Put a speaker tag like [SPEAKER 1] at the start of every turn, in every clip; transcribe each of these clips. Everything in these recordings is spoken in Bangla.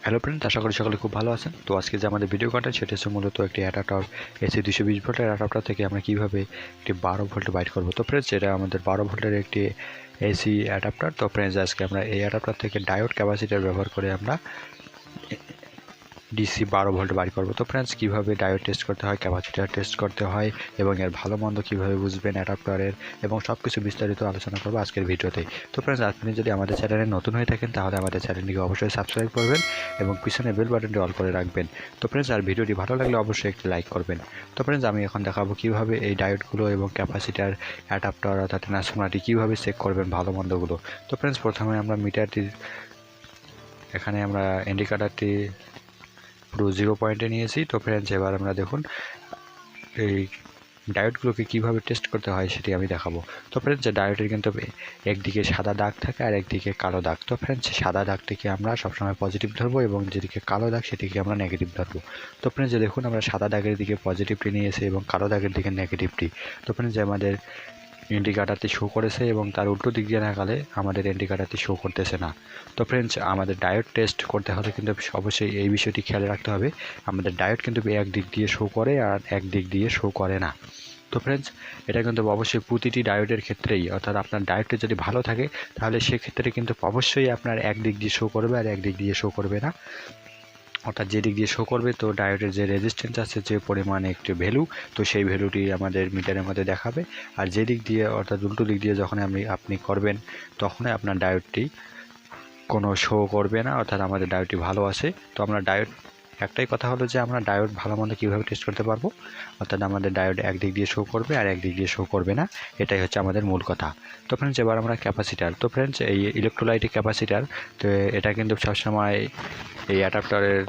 [SPEAKER 1] হ্যালো ফ্রেন্ড, আশা করি সকলে খুব ভালো আছেন। তো আজকে যে আমাদের ভিডিও কন্টেন্ট সেটা হচ্ছে মূলত একটি অ্যাডাপ্টার এসি 220 ভোল্টের অ্যাডাপ্টার থেকে আমরা কীভাবে একটি 12 ভোল্ট বাইট করবো। তো ফ্রেন্ডস, এটা আমাদের 12 ভোল্টের একটি এসি অ্যাডাপ্টার। তো ফ্রেন্ডস, আজকে আমরা এই অ্যাডাপ্টার থেকে ডায়োড ক্যাপাসিটার ব্যবহার করে আমরা ডিসি 12 ভোল্ট বাড়ি করবো। তো ফ্রেন্ডস, কীভাবে ডায়োড টেস্ট করতে হয়, ক্যাপাসিটার টেস্ট করতে হয় এবং এর ভালো মন্দ কীভাবে বুঝবেন অ্যাডাপ্টারের, এবং সব কিছু বিস্তারিত আলোচনা করবো আজকের ভিডিওতেই। তো ফ্রেন্ডস, আপনি যদি আমাদের চ্যানেলে নতুন হয়ে থাকেন তাহলে আমাদের চ্যানেলটিকে অবশ্যই সাবস্ক্রাইব করবেন এবং পিছনে বেল বাটনটি অল করে রাখবেন। তো ফ্রেন্ডস, আর ভিডিওটি ভালো লাগলে অবশ্যই একটি লাইক করবেন। তো ফ্রেন্ডস, আমি এখন দেখাবো কীভাবে এই ডায়োডগুলো এবং ক্যাপাসিটার, অ্যাডাপ্টার অর্থাৎ ট্রান্সফর্মারটি কীভাবে চেক করবেন ভালো মন্দগুলো। তো ফ্রেন্ডস, প্রথমে আমরা মিটারটির এখানে আমরা ইন্ডিকেটরটি পুরো 0 পয়েন্টে নিয়েছি। তো ফ্রেন্ডস, এবার আমরা দেখুন এই ডায়োডগুলোকে কীভাবে টেস্ট করতে হয় সেটি আমি দেখাবো। তো ফ্রেন্ডস, ডায়োডের কিন্তু একদিকে সাদা দাগ থাকে আর একদিকে কালো দাগ। তো ফ্রেন্ডস, সাদা দাগটিকে আমরা সবসময় পজিটিভ ধরবো এবং যেদিকে কালো দাগ সেটিকে আমরা নেগেটিভ ধরবো। তো ফ্রেন্ডস, দেখুন আমরা সাদা দাগের দিকে পজিটিভটি নিয়েছি এবং কালো দাগের দিকে নেগেটিভটি। তো ফ্রেন্ডস, আমাদের ইন্ডিকেটরটি শো করেছে এবং তার উল্টো দিক দিয়ে দেখালে আমাদের ইন্ডিকেটরটি শো করতেছে না। তো ফ্রেন্ডস, আমাদের ডায়োড টেস্ট করতে হলে কিন্তু অবশ্যই এই বিষয়টি খেয়াল রাখতে হবে, আমাদের ডায়োড কিন্তু এক দিক দিয়ে শো করে আর এক দিক দিয়ে শো করে না। তো ফ্রেন্ডস, এটা কিন্তু অবশ্যই প্রতিটি ডায়োডের ক্ষেত্রেই, অর্থাৎ আপনার ডায়োডটি যদি ভালো থাকে তাহলে সেক্ষেত্রে কিন্তু অবশ্যই আপনার এক দিক দিয়ে শো করবে আর এক দিক দিয়ে শো করবে না। অর্থাৎ যে দিক দিয়ে শো করবে, তো ডায়োডের যে রেজিস্ট্যান্স আছে, যে পরিমাণে একটি ভ্যালু, তো সেই ভ্যালুটি আমাদের মিটারের মধ্যে দেখাবে। আর যে দিক দিয়ে, অর্থাৎ উল্টো দিক দিয়ে যখন আপনি করবেন তখনই আপনার ডায়োডটি কোনো শো করবে না, অর্থাৎ আমাদের ডায়োডটি ভালো আছে। তো আমরা ডায়োড, একটাই কথা হলো যে আমরা ডায়োড ভালো মন্দ কীভাবে টেস্ট করতে পারবো, অর্থাৎ আমাদের ডায়োড একদিক দিয়ে শো করবে আর একদিক দিয়ে শো করবে না, এটাই হচ্ছে আমাদের মূল কথা। তো ফ্রেন্ডস, এবার আমরা ক্যাপাসিটার। তো ফ্রেন্ডস, এই ইলেকট্রোলাইটিক ক্যাপাসিটার, তো এটা কিন্তু সবসময় এই অ্যাডাপ্টারের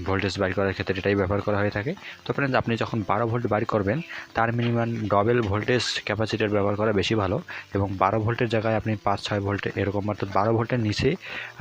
[SPEAKER 1] ভোল্টেজ বাড়ি করার ক্ষেত্রে এটাই ব্যবহার করা হয়ে থাকে। তো ফ্রেন্ডস, আপনি যখন 12 ভোল্ট বাড়ি করবেন তার মিনিমাম ডবল ভোল্টেজ ক্যাপাসিটার ব্যবহার করা বেশি ভালো, এবং 12 ভোল্টের জায়গায় আপনি 5-6 ভোল্ট এরকম, অর্থাৎ 12 ভোল্টের নিচে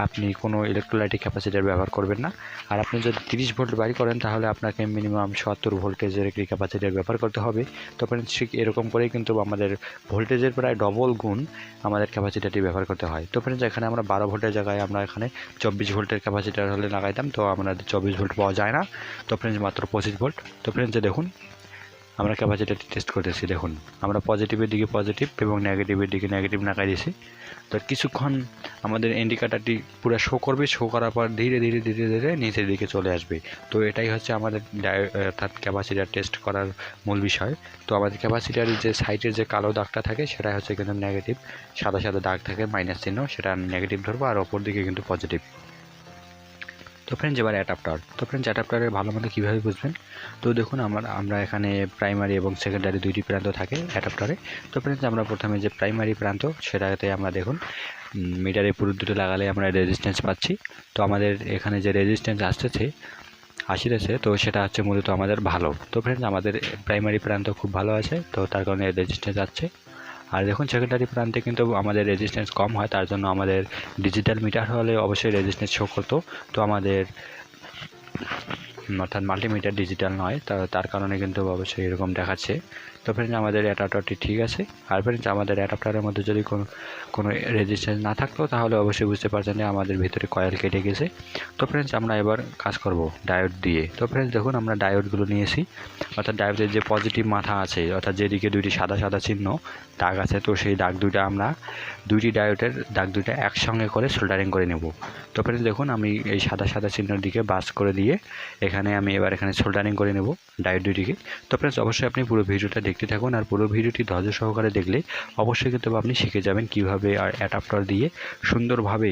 [SPEAKER 1] আপনি কোনো ইলেকট্রোলাইটিক ক্যাপাসিটার ব্যবহার করবেন না। আর আপনি যদি 30 ভোল্ট বাড়ি করেন তাহলে আপনাকে মিনিমাম 70 ভোল্টেজের একটি ক্যাপাসিটার ব্যবহার করতে হবে। তো ফ্রেন্ডস, ঠিক এরকম করেই কিন্তু আমাদের ভোল্টেজের প্রায় ডবল গুণ আমাদের ক্যাপাসিটারটি ব্যবহার করতে হয়। তো ফ্রেন্ডস, এখানে আমরা 12 ভোল্টের জায়গায় আমরা এখানে 24 ভোল্টের ক্যাপাসিটার হলে লাগাইতাম, তো আমরা 24 ভোল্ট পাওয়া যায় না। তো ফ্রেন্ডস, মাত্র 25 ভোল্ট। তো ফ্রেন্ডস, দেখুন আমরা ক্যাপাসিটারটি টেস্ট করতেছি। দেখুন আমরা পজিটিভের দিকে পজিটিভ এবং নেগেটিভের দিকে নেগেটিভ লাগাই দিয়েছি। তো কিছুক্ষণ আমাদের ইন্ডিকেটরটি পুরো শো করবে, শো করার পর ধীরে ধীরে ধীরে ধীরে নিচের দিকে চলে আসবে। তো এটাই হচ্ছে আমাদের অর্থাৎ ক্যাপাসিটার টেস্ট করার মূল বিষয়। তো আমাদের ক্যাপাসিটারের যে সাইডের যে কালো দাগটা থাকে সেটা হচ্ছে কিন্তু নেগেটিভ, সাদা সাদা দাগ থাকে মাইনাস চিহ্ন, সেটা নেগেটিভ ধরবো, আর ওপর দিকে কিন্তু পজিটিভ। তো ফ্রেন্ডস, এবার অ্যাডাপ্টার। তো ফ্রেন্ডস, অ্যাডাপ্টারের ভালো মন্দ কীভাবে বুঝবেন, তো দেখুন আমরা এখানে প্রাইমারি এবং সেকেন্ডারি দুইটি প্রান্ত থাকে অ্যাডাপ্টারে। তো ফ্রেন্ডস, আমরা প্রথমে যে প্রাইমারি প্রান্ত সেটাতে আমরা দেখুন মিটারে পুরো দুটো লাগালে আমরা রেজিস্ট্যান্স পাচ্ছি। তো আমাদের এখানে যে রেজিস্ট্যান্স আসতেছে তো সেটা হচ্ছে মূলত আমাদের ভালো। তো ফ্রেন্ডস, আমাদের প্রাইমারি প্রান্ত খুব ভালো আছে, তো তার কারণে রেজিস্ট্যান্স আসছে। আর দেখুন সেকেন্ডারি প্রান্তে কিন্তু আমাদের রেজিস্ট্যান্স কম হয়, তার জন্য আমাদের ডিজিটাল মিটার হলে অবশ্যই রেজিস্ট্যান্স শো করতো। তো আমাদের অর্থাৎ মাল্টিমিটার ডিজিটাল নয়, তার কারণে কিন্তু অবশ্যই এরকম দেখাচ্ছে। তো ফ্রেন্ডস, আমাদের অ্যাডাপ্টারটি ঠিক আছে। আর ফ্রেন্ডস, আমাদের অ্যাডাপ্টারের মধ্যে যদি কোনো রেজিস্ট্যান্স না থাকতো তাহলে অবশ্যই বুঝতে পারছেন যে আমাদের ভিতরে কয়েল কেটে গেছে। তো ফ্রেন্ডস, আমরা এবার কাজ করব ডায়োড দিয়ে। তো ফ্রেন্ডস, দেখুন আমরা ডায়োডগুলো নিয়েছি, অর্থাৎ ডায়োডের যে পজিটিভ মাথা আছে, অর্থাৎ যেদিকে দুইটি সাদা সাদা চিহ্ন দাগ আছে, তো সেই দাগ দুইটা আমরা দুইটি ডায়োডের দাগ দুইটা একসঙ্গে করে সোল্ডারিং করে নেব। তো ফ্রেন্ডস, দেখুন আমি এই সাদা সাদা চিহ্নের দিকে বাস করে দিয়ে এখানে সোল্ডারিং করে নেব ডায়োড দুইটিকে। তো ফ্রেন্ডস, অবশ্যই আপনি পুরো ভিডিওটা দেখতে থাকুন, আর পুরো ভিডিওটি ধৈর্য সহকারে দেখলে অবশ্যই কিন্তু আপনি শিখে যাবেন কীভাবে আর অ্যাডাপ্টার দিয়ে সুন্দরভাবে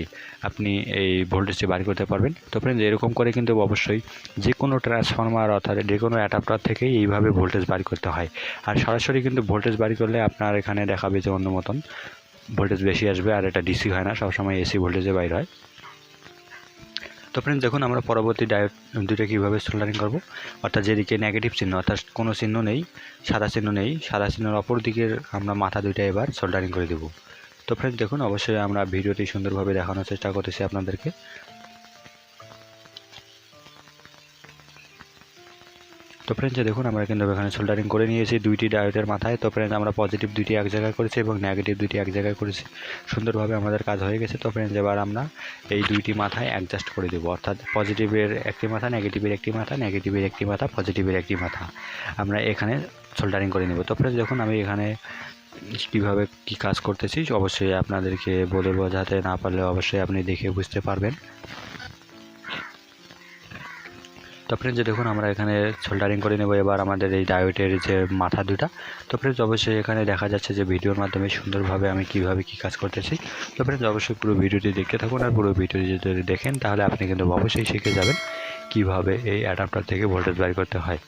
[SPEAKER 1] আপনি এই ভোল্টেজটি বাড়ি করতে পারবেন। তো ফ্রেন্ডস, এরকম করে কিন্তু অবশ্যই যে কোনো ট্রান্সফর্মার অর্থাৎ যে কোনো অ্যাডাপ্টার থেকেই এইভাবে ভোল্টেজ বাড়ি করতে হয়। আর সরাসরি কিন্তু ভোল্টেজ বাড়ি করলে আপনার এখানে দেখাবে যে অন্য মতন ভোল্টেজ বেশি আসবে, আর এটা ডিসি হয় না, সবসময় এসি ভোল্টেজে বাইর হয়। তো ফ্রেন্ডস, দেখুন আমরা পরবর্তী ডায়োড দুটো কীভাবে সোল্ডারিং করব, অর্থাৎ যেদিকে নেগেটিভ চিহ্ন, অর্থাৎ কোনো চিহ্ন নেই, সাদা চিহ্নের অপর দিকের আমরা মাথা দুইটা এবার সোল্ডারিং করে দেব। তো ফ্রেন্ডস, দেখুন অবশ্যই আমরা ভিডিওটি সুন্দরভাবে দেখানোর চেষ্টা করতেছি আপনাদেরকে। তো ফ্রেন্ডস দেখুন আমরা কিন্তু এখানে সোল্ডারিং করে নিয়েছি দুইটি ডায়োডের মাথায়। তো ফ্রেন্ডস আমরা পজিটিভ দুইটি এক জায়গায় করেছি এবং নেগেটিভ দুইটি এক জায়গায় করেছি, সুন্দরভাবে আমাদের কাজ হয়ে গেছে। তো ফ্রেন্ডস এবার আমরা এই দুইটি মাথায় অ্যাডজাস্ট করে দেবো, অর্থাৎ পজিটিভের একটি মাথা, নেগেটিভের একটি মাথা, নেগেটিভের একটি মাথা, পজিটিভের একটি মাথা আমরা এখানে সোল্ডারিং করে নেব। তো ফ্রেন্ডস দেখুন আমি এখানে কীভাবে কী কাজ করতেছি অবশ্যই আপনাদেরকে বলে বোঝাতে না পারলে অবশ্যই আপনি দেখে বুঝতে পারবেন। তো ফ্রেন্ডস দেখুন আমরা এখানে সোল্ডারিং করে নেব এবার আমাদের এই ডায়োডের যে মাথা দুটা। তো ফ্রেন্ডস অবশ্যই এখানে দেখা যাচ্ছে যে ভিডিওর মাধ্যমে সুন্দরভাবে আমি কিভাবে কি কাজ করতেছি। তো ফ্রেন্ডস অবশ্যই পুরো ভিডিওটি দেখতে থাকুন, আর পুরো ভিডিওটি যদি দেখেন তাহলে আপনি কিন্তু অবশ্যই শিখে যাবেন কিভাবে এই অ্যাডাপ্টার থেকে ভোল্টেজ বের করতে হয়।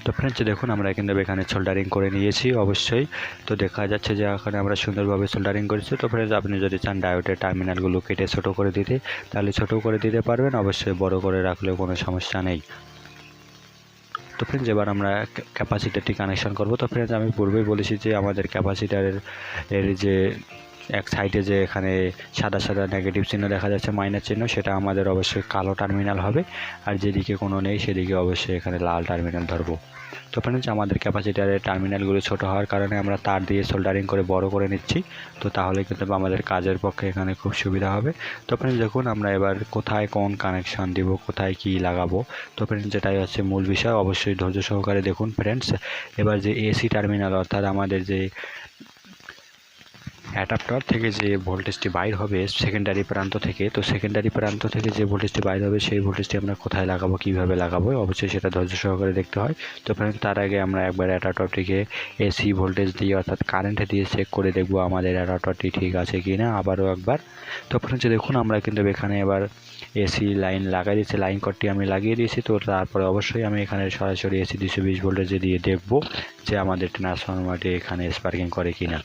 [SPEAKER 1] তো ফ্রেন্ডস দেখুন আমরা কিন্তু এখানে সোল্ডারিং করে নিয়েছি অবশ্যই। তো দেখা যাচ্ছে যে এখানে আমরা সুন্দরভাবে সোল্ডারিং করেছি। তো ফ্রেন্ডস আপনি যদি চান ডায়োডের টার্মিনালগুলো কেটে ছোটো করে দিতে তাহলে ছোটো করে দিতে পারবেন, অবশ্যই বড় করে রাখলেও কোনো সমস্যা নেই। তো ফ্রেন্ডস এবার আমরা ক্যাপাসিটারটি কানেকশন করব। তো ফ্রেন্ডস আমি পূর্বেই বলেছি যে আমাদের ক্যাপাসিটারের যে এক সাইডে যে এখানে সাদা সাদা নেগেটিভ চিহ্ন দেখা যাচ্ছে, মাইনাস চিহ্ন, সেটা আমাদের অবশ্যই কালো টার্মিনাল হবে, আর যেদিকে কোনো নেই সেদিকে অবশ্যই এখানে লাল টার্মিনাল ধরবো। তো ফ্রেন্ডস আমাদের ক্যাপাসিটারের টার্মিনালগুলো ছোটো হওয়ার কারণে আমরা তার দিয়ে সোল্ডারিং করে বড় করে নিচ্ছি। তো তাহলে কিন্তু আমাদের কাজের পক্ষে এখানে খুব সুবিধা হবে। তো ফ্রেন্ডস দেখুন আমরা এবার কোথায় কোন কানেকশান দিব, কোথায় কি লাগাবো, তো ফ্রেন্ডস যেটাই হচ্ছে মূল বিষয়, অবশ্যই ধৈর্য সহকারে দেখুন ফ্রেন্ডস। এবার যে এসি টার্মিনাল অর্থাৎ আমাদের যে অ্যাডাপ্টার থেকে যে ভোল্টেজটি বাইর হবে সেকেন্ডারি প্রান্ত থেকে, তো সেকেন্ডারি প্রান্ত থেকে যে ভোল্টেজটি বাইর হবে সেই ভোল্টেজটি আমরা কোথায় লাগাবো, কীভাবে লাগাবো, অবশ্যই সেটা ধৈর্য সহকারে দেখতে হয়। তো ফ্রেন্ডস তার আগে আমরা একবার অ্যাডাপ্টারটিকে এসি ভোল্টেজ দিয়ে অর্থাৎ কারেন্ট দিয়ে চেক করে দেখবো আমাদের অ্যাডাপ্টারটি ঠিক আছে কি না আবারও একবার। তো ফ্রেন্ডস দেখুন আমরা কিন্তু এখানে এবার এসি লাইন লাগাই দিয়েছি, লাইন কটটি আমি লাগিয়ে দিয়েছি। তো তারপরে অবশ্যই আমি এখানে সরাসরি এসি 220 ভোল্টেজে দিয়ে দেখবো যে আমাদের ট্রান্সফরমারটি এখানে স্পার্কিং করে কি না।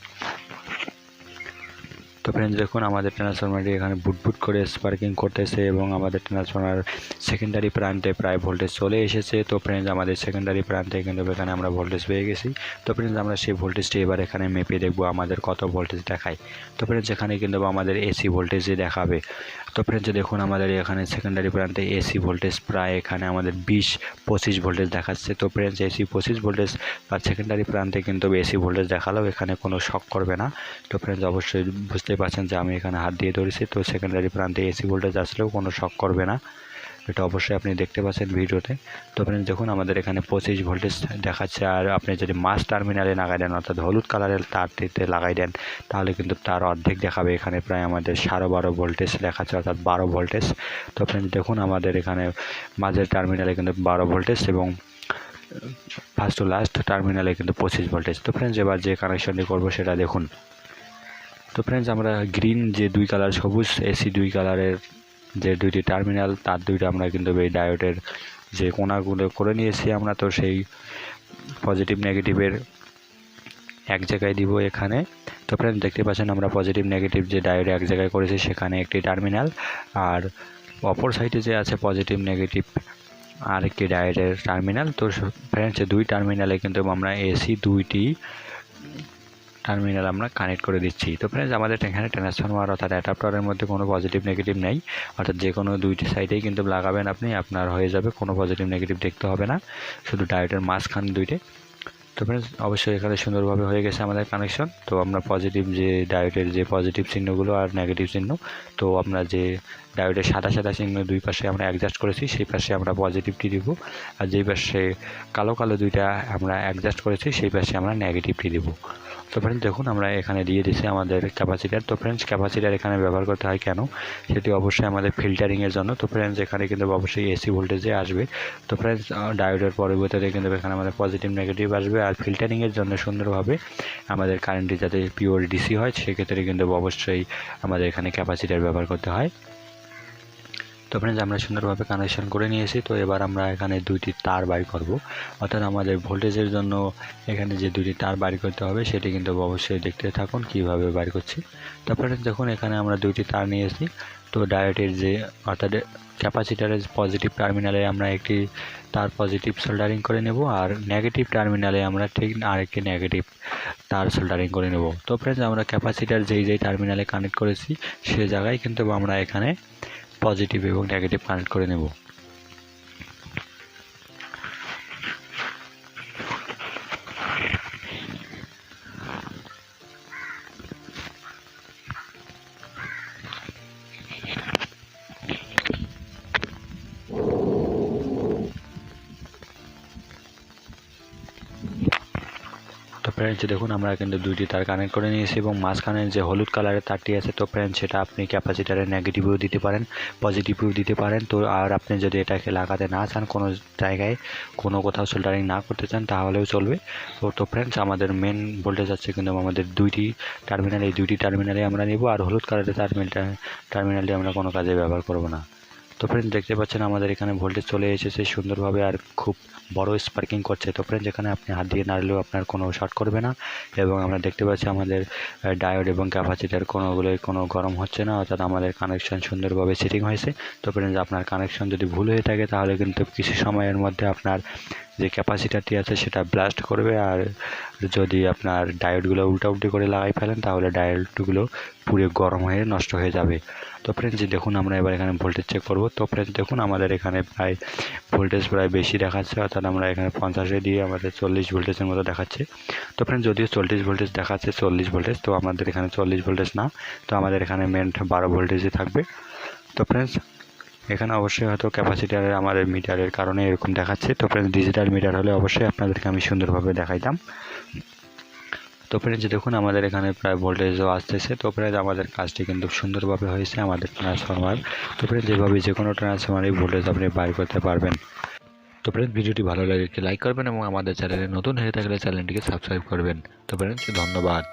[SPEAKER 1] তো ফ্রেন্ডস দেখুন আমাদের ট্রান্সফরমারটি এখানে বুটবুট করে স্পার্কিং করতেছে এবং আমাদের ট্রান্সফরমার সেকেন্ডারি প্রান্তে প্রায় ভোল্টেজ চলে এসেছে। তো ফ্রেন্ডস আমাদের সেকেন্ডারি প্রান্তে কিন্তু এখানে আমরা ভোল্টেজ পেয়ে গেছি। তো ফ্রেন্ডস আমরা সেই ভোল্টেজটি এবার এখানে মেপে দেখব আমাদের কত ভোল্টেজ দেখায়। তো ফ্রেন্ডস এখানে কিন্তু আমাদের এসি ভোল্টেজই দেখাবে। তো ফ্রেন্ডস দেখুন আমাদের এখানে সেকেন্ডারি প্রান্তে এসি ভোল্টেজ প্রায় এখানে আমাদের 20-25 ভোল্টেজ দেখাচ্ছে। তো ফ্রেন্ডস এসি 25 ভোল্টেজ বা সেকেন্ডারি প্রান্তে কিন্তু এসি ভোল্টেজ দেখালেও এখানে কোনো শক করবে না। তো ফ্রেন্ডস অবশ্যই বুঝতে পারছেন যে আমি এখানে হাত দিয়ে ধরেছি, তো সেকেন্ডারি প্রান্তে এসি ভোল্টেজ আসলেও কোনো শক করবে না, এটা অবশ্যই আপনি দেখতে পাচ্ছেন ভিডিওতে। তো ফ্রেন্ডস দেখুন আমাদের এখানে 25 ভোল্টেজ দেখাচ্ছে, আর আপনি যদি মাস টার্মিনালে লাগাই দেন অর্থাৎ হলুদ কালারের তারটিতে লাগাই দেন তাহলে কিন্তু তার অর্ধেক দেখাবে, এখানে প্রায় আমাদের 12.5 ভোল্টেজ দেখাচ্ছে অর্থাৎ 12 ভোল্টেজ। তো ফ্রেন্ডস দেখুন আমাদের এখানে মাঝের টার্মিনালে কিন্তু 12 ভোল্টেজ এবং ফার্স্ট টু লাস্ট টার্মিনালে কিন্তু 25 ভোল্টেজ। তো ফ্রেন্ডস এবার যে কানেকশনটি করবো সেটা দেখুন। তো ফ্রেন্ডস আমরা গ্রিন যে দুই কালার, সবুজ এসি দুই কালারের যে দুইটি টার্মিনাল তার দুইটা আমরা কিন্তু এই ডায়োডের যে কোণাগুলো করে নিয়েছি আমরা, তো সেই পজিটিভ নেগেটিভের এক জায়গায় দিব এখানে। তো ফ্রেন্ডস দেখতে পাচ্ছেন আমরা পজিটিভ নেগেটিভ যে ডায়োড এক জায়গায় করেছি সেখানে একটি টার্মিনাল, আর অপর সাইডে যে আছে পজিটিভ নেগেটিভ আর একটি ডায়োডের টার্মিনাল। তো ফ্রেন্ডস দুই টার্মিনালে কিন্তু আমরা এসি দুইটি টার্মিনাল আমরা কানেক্ট করে দিচ্ছি। তো ফ্রেন্ডস আমাদের এখানে ট্রান্সফরমার অর্থাৎ অ্যাডাপ্টারের মধ্যে কোনো পজিটিভ নেগেটিভ নেই, অর্থাৎ যে কোনো দুইটি সাইডেই কিন্তু লাগাবেন আপনি, আপনার হয়ে যাবে, কোনো পজিটিভ নেগেটিভ দেখতে হবে না, শুধু ডায়োডের মাঝখান দুইটে। তো ফ্রেন্ডস অবশ্যই এখানে সুন্দরভাবে হয়ে গেছে আমাদের কানেকশন। তো আমরা পজিটিভ যে ডায়োডের যে পজিটিভ চিহ্নগুলো আর নেগেটিভ চিহ্ন, তো আমরা যে ডায়োডের সাদা সাদা চিহ্ন দুই পাশে আমরা অ্যাডজাস্ট করেছি সেই পাশে আমরা পজিটিভটি দিব, আর যেই পাশে কালো কালো দুইটা আমরা অ্যাডজাস্ট করেছি সেই পাশে আমরা নেগেটিভটি দিব। তো ফ্রেন্ডস দেখুন আমরা এখানে দিয়ে দিচ্ছি আমাদের ক্যাপাসিটার। তো ফ্রেন্ডস ক্যাপাসিটার এখানে ব্যবহার করতে হয় কেন, সেটি অবশ্যই আমাদের ফিল্টারিংয়ের জন্য। তো ফ্রেন্ডস এখানে কিন্তু অবশ্যই এসি ভোল্টেজে আসবে। তো ফ্রেন্ডস ডায়োডের পরিবর্তে কিন্তু এখানে আমাদের পজিটিভ নেগেটিভ আসবে, আর ফিল্টারিংয়ের জন্য সুন্দরভাবে আমাদের কারেন্টটি যাতে পিওর ডিসি হয় সেক্ষেত্রে কিন্তু অবশ্যই আমাদের এখানে ক্যাপাসিটার ব্যবহার করতে হয়। তো ফ্রেন্ডস আমরা সুন্দরভাবে কানেকশন করে নিয়েছি। তো এবার আমরা এখানে দুইটি তার বাইর করব, অর্থাৎ আমাদের ভোল্টেজের জন্য এখানে যে দুইটি তার বাইর করতে হবে সেটি কিন্তু অবশ্যই দেখতে থাকুন কীভাবে বাইর করছি। তো ফ্রেন্ডস দেখুন এখানে আমরা দুইটি তার নিয়েছি। তো ডায়োডের যে অর্থাৎ ক্যাপাসিটারের পজিটিভ টার্মিনালে আমরা একটি তার পজিটিভ সোল্ডারিং করে নেব, আর নেগেটিভ টার্মিনালে আমরা ঠিক আরেকটি নেগেটিভ তার সোল্ডারিং করে নেব। তো ফ্রেন্ডস আমরা ক্যাপাসিটার যেই টার্মিনালে কানেক্ট করেছি সে জায়গায় কিন্তু আমরা এখানে পজিটিভ এবং নেগেটিভ কানেক্ট করে নেব। তো ফ্রেন্ডস দেখুন আমরা কিন্তু দুইটি তার কানেক্ট করে নিয়েছি এবং মাঝখানে যে হলুদ কালারের তারটি আছে তো ফ্রেন্ডস সেটা আপনি ক্যাপাসিটারের নেগেটিভও দিতে পারেন, পজিটিভও দিতে পারেন। তো আর আপনি যদি এটাকে লাগাতে না চান, কোনো জায়গায় কোথাও সোল্ডারিং না করতে চান তাহলেও চলবে। তো ফ্রেন্ডস আমাদের মেন ভোল্টেজ আছে কিন্তু আমাদের দুইটি টার্মিনাল, এই দুইটি টার্মিনালে আমরা নেব, আর হলুদ কালারের টার্মিনালটি আমরা কোনো কাজে ব্যবহার করব না। তো ফ্রেন্ডস দেখতে পাচ্ছেন আমাদের এখানে ভোল্টেজ চলে এসেছে সুন্দরভাবে, আর খুব বড় স্পার্কিং করছে। তো ফ্রেন্ডস এখানে আপনি হাত দিয়ে নাড়লেও আপনার কোনো শর্ট করবে না, এবং আমরা দেখতে পাচ্ছি আমাদের ডায়োড এবং ক্যাপাসিটার কোনো গরম হচ্ছে না, অর্থাৎ আমাদের কানেকশন সুন্দরভাবে সেটিং হয়েছে। তো ফ্রেন্ডস আপনার কানেকশন যদি ভুল হয়ে থাকে তাহলে কিন্তু কিছু সময়ের মধ্যে আপনার যে ক্যাপাসিটারটি আছে সেটা ব্লাস্ট করবে, আর যদি আপনার ডায়োডগুলো উল্টাউল্টি করে লাগাই ফেলেন তাহলে ডায়োডগুলো পুরো গরম হয়ে নষ্ট হয়ে যাবে। তো ফ্রেন্ডস দেখুন আমরা এবার এখানে ভোল্টেজ চেক করব। তো ফ্রেন্ডস দেখুন আমাদের এখানে ভোল্টেজ প্রায় বেশি দেখাচ্ছে, অর্থাৎ আমরা এখানে 50-এ দিয়ে আমাদের 40 ভোল্টেজের মতো দেখাচ্ছে। তো ফ্রেন্ডস যদিও 40 ভোল্টেজ দেখাচ্ছে, 40 ভোল্টেজ, তো আমাদের এখানে 40 ভোল্টেজ না, তো আমাদের এখানে মেন 12 ভোল্টেজই থাকবে। তো ফ্রেন্ডস এখানে অবশ্যই হয়তো ক্যাপাসিটারের আমাদের মিটারের কারণে এরকম দেখাচ্ছে। তো ফ্রেন্ডস ডিজিটাল মিটার হলে অবশ্যই আপনাদেরকে আমি সুন্দরভাবে দেখাইতাম। তো ফ্রেন্ডস দেখুন আমাদের এখানে প্রায় ভোল্টেজও আসতেছে। তো ফ্রেন্ডস আমাদের কাজটি কিন্তু সুন্দরভাবে হয়েছে আমাদের ট্রান্সফরমার। তো ফ্রেন্ডস যেভাবে যে কোনো ট্রান্সফরমারের ভোল্টেজ আপনি বাইর করতে পারবেন। তো ফ্রেন্ডস ভিডিওটি ভালো লাগলে লাইক করবেন এবং আমাদের চ্যানেলে নতুন হয়ে থাকলে চ্যানেলটিকে সাবস্ক্রাইব করবেন। তো ফ্রেন্ডস ধন্যবাদ।